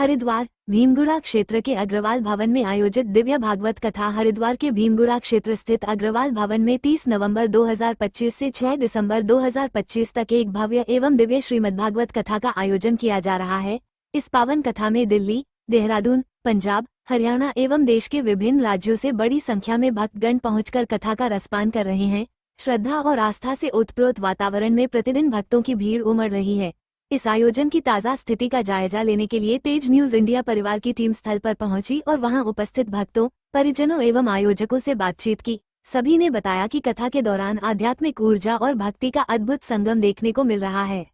हरिद्वार भीमगुड़ा क्षेत्र के अग्रवाल भवन में आयोजित दिव्य भागवत कथा। हरिद्वार के भीमगुड़ा क्षेत्र स्थित अग्रवाल भवन में 30 नवंबर 2025 से 6 दिसंबर 2025 तक एक भव्य एवं दिव्य श्रीमद्भागवत कथा का आयोजन किया जा रहा है। इस पावन कथा में दिल्ली, देहरादून, पंजाब, हरियाणा एवं देश के विभिन्न राज्यों से बड़ी संख्या में भक्तगण पहुंचकर कथा का रसपान कर रहे हैं। श्रद्धा और आस्था से ओतप्रोत वातावरण में प्रतिदिन भक्तों की भीड़ उमड़ रही है। इस आयोजन की ताज़ा स्थिति का जायजा लेने के लिए तेज न्यूज इंडिया परिवार की टीम स्थल पर पहुंची और वहां उपस्थित भक्तों, परिजनों एवं आयोजकों से बातचीत की। सभी ने बताया कि कथा के दौरान आध्यात्मिक ऊर्जा और भक्ति का अद्भुत संगम देखने को मिल रहा है।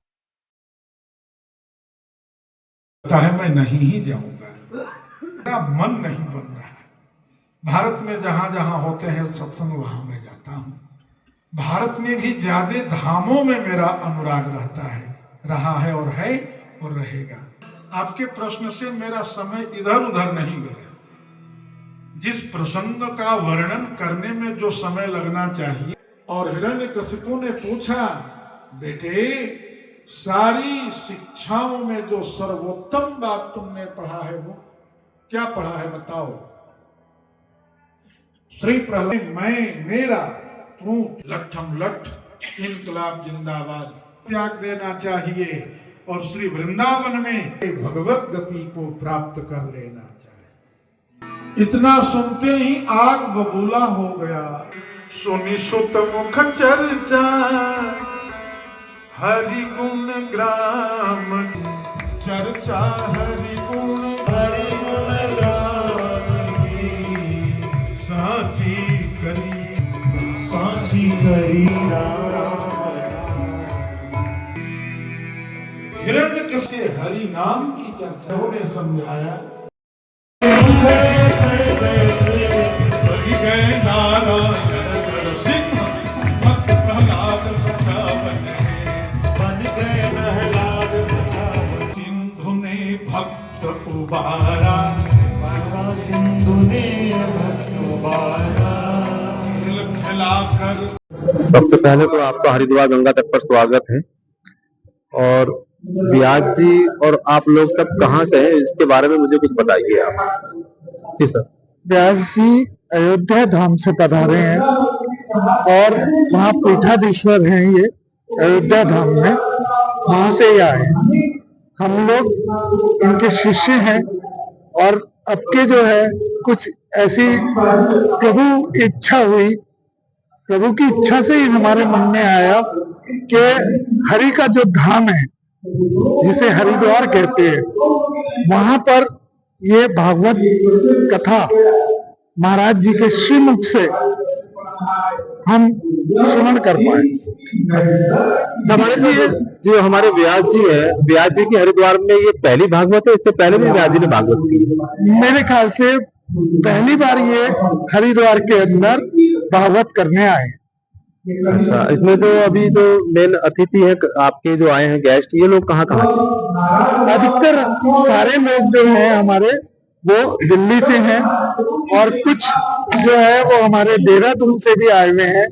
मैं नहीं ही जाऊंगा, मेरा मन नहीं बन रहा है। भारत में जहां जहां होते हैं सत्संग वहां मैं जाता हूं। भारत में भी ज्यादा धामों में मेरा अनुराग रहता है, रहा है और रहेगा। आपके प्रश्न से मेरा समय इधर उधर नहीं गया। जिस प्रसंग का वर्णन करने में जो समय लगना चाहिए, और हिरण्यकशिपु ने पूछा, बेटे सारी शिक्षाओं में जो सर्वोत्तम बात तुमने पढ़ा है वो क्या पढ़ा है बताओ। श्री प्रहलाद मैं मेरा तू लट्ठम लट्ठ इनकलाब जिंदाबाद त्याग देना चाहिए और श्री वृंदावन में भगवत गति को प्राप्त कर लेना चाहिए। इतना सुनते ही आग बबूला हो गया। सुनि सुत मुख चर्चा हरि गुण ग्राम चर्चा हरि गुण ग्राम की साची करी हिरण्यकशिपु से हरि नाम की चर्चा ने समझाया। सिंधु ने भक्त उबारा, सिंधु ने भक्त उबारा खिलाकर। सबसे पहले तो आपका हरिद्वार गंगा तट पर स्वागत है। और व्यास जी और आप लोग सब कहाँ से हैं, इसके बारे में मुझे कुछ बताइए आप। जी सर। व्यास जी अयोध्या धाम से पधारे हैं और वहाँ पीठाधीश्वर हैं ये अयोध्या धाम में, वहां से ही आए। हम लोग इनके शिष्य हैं और अब के जो है कुछ ऐसी प्रभु की इच्छा से ही हमारे मन में आया कि हरि का जो धाम है जिसे हरिद्वार कहते हैं, वहां पर ये भागवत कथा महाराज जी के श्रीमुख से हम श्रवण कर पाए। जो हमारे व्यास जी है, व्यास जी की हरिद्वार में ये पहली भागवत है, इससे पहले भी व्यास जी ने भागवत की? मेरे ख्याल से पहली बार ये हरिद्वार के अंदर भागवत करने आए। अच्छा, इसमें तो अभी जो मेन अतिथि है आपके जो आए हैं गेस्ट, ये लोग कहाँ से? अधिकतर सारे लोग जो हैं हमारे वो दिल्ली से हैं और कुछ जो है वो हमारे देहरादून से भी आए हुए हैं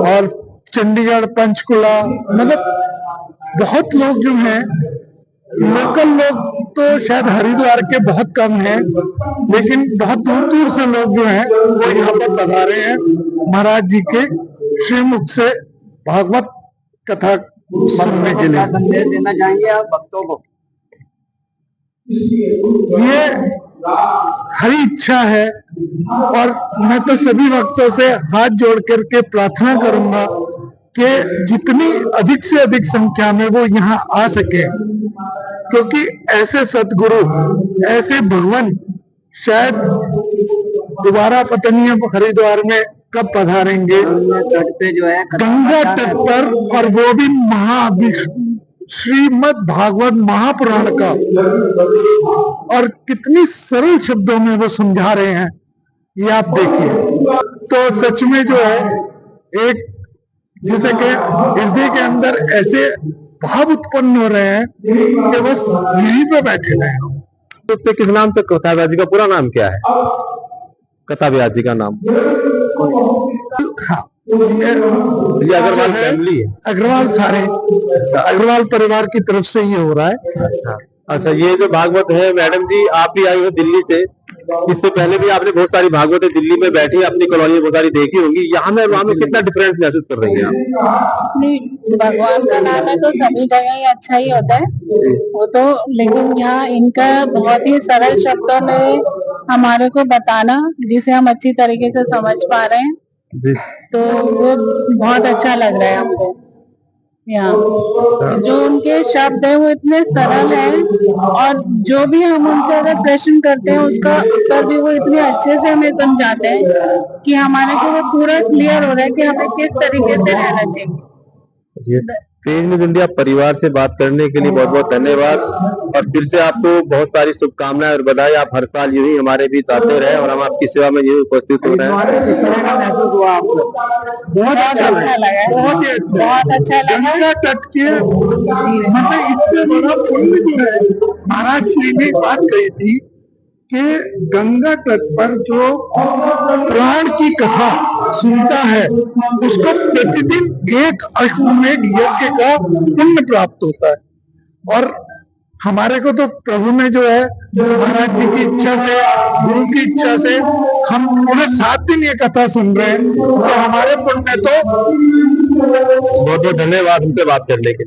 और चंडीगढ़, पंचकुला, मतलब बहुत लोग जो हैं। लोकल लोग तो शायद हरिद्वार के बहुत कम हैं, लेकिन बहुत दूर दूर से लोग जो हैं वो यहाँ पर पधारे हैं महाराज जी के श्रीमुख से भागवत कथा सुनने के लिए। संदेश देना चाहेंगे आप भक्तों को? ये हरी इच्छा है और मैं तो सभी भक्तों से हाथ जोड़ करके प्रार्थना करूंगा कि जितनी अधिक से अधिक संख्या में वो यहाँ आ सके, क्योंकि ऐसे सतगुरु, ऐसे भगवान शायद दोबारा पता नहीं हरिद्वार में कब पधारेंगे। तट पे जो है गंगा तट पर, और वो भी श्रीमद् भागवत महापुराण का, और कितनी सरल शब्दों में वो समझा रहे हैं, ये आप देखिए। तो सच में जो है एक जैसे कि हृदय के अंदर ऐसे भाव उत्पन्न हो रहे हैं कि बस यहीं पे बैठे रहे। तो किस नाम से कथा व्यास जी का पूरा नाम क्या है? कथा व्यास जी का नाम? हाँ, ये अग्रवाल फैमिली है? अग्रवाल सारे, अच्छा, अग्रवाल परिवार की तरफ से ये हो रहा है। अच्छा, अच्छा, ये जो भागवत है मैडम जी, आप भी आई हो दिल्ली से, इससे पहले भी आपने बहुत सारी भागवतें दिल्ली में बैठी अपनी कॉलोनी में बहुत सारी देखी होंगी, यहाँ में वहाँ में कितना डिफरेंस महसूस कर रही हैं आप? नहीं, भगवान का नाम है तो सभी जगह ही अच्छा ही होता है वो तो, लेकिन यहाँ इनका बहुत ही सरल शब्दों में हमारे को बताना जिसे हम अच्छी तरीके से समझ पा रहे हैं, जी। तो वो बहुत अच्छा लग रहा है हमको। यहाँ जो उनके शब्द है वो इतने सरल है, और जो भी हम उनसे अगर प्रश्न करते हैं उसका उत्तर भी वो इतने अच्छे से हमें समझाते हैं कि हमारे को वो पूरा क्लियर हो रहा है कि हमें किस तरीके से रहना चाहिए। तेज न्यूज इंडिया परिवार से बात करने के लिए बहुत बहुत धन्यवाद, और फिर से आपको बहुत सारी शुभकामनाएं और बधाई। आप हर साल यूं ही हमारे बीच आते रहे और हम आपकी सेवा में यूं उपस्थित हो रहे हैं। बहुत अच्छा लगा, बहुत ही अच्छा, बहुत अच्छा लगा। गंगा तट के मतलब इससे बड़ा पुण्य जो है, महाराज श्री ने बात कही थी कि गंगा तट पर जो पुराण की कथा सुनता है उसको प्रतिदिन एक अश्वमेध यज्ञ का पुण्य प्राप्त होता है। और हमारे को तो प्रभु ने जो है महाराज जी की इच्छा से, गुरु की इच्छा से हम पूरे 7 दिन ये कथा सुन रहे हैं, तो हमारे पुण्य तो बहुत बहुत धन्यवाद हमसे बात करने के लिए।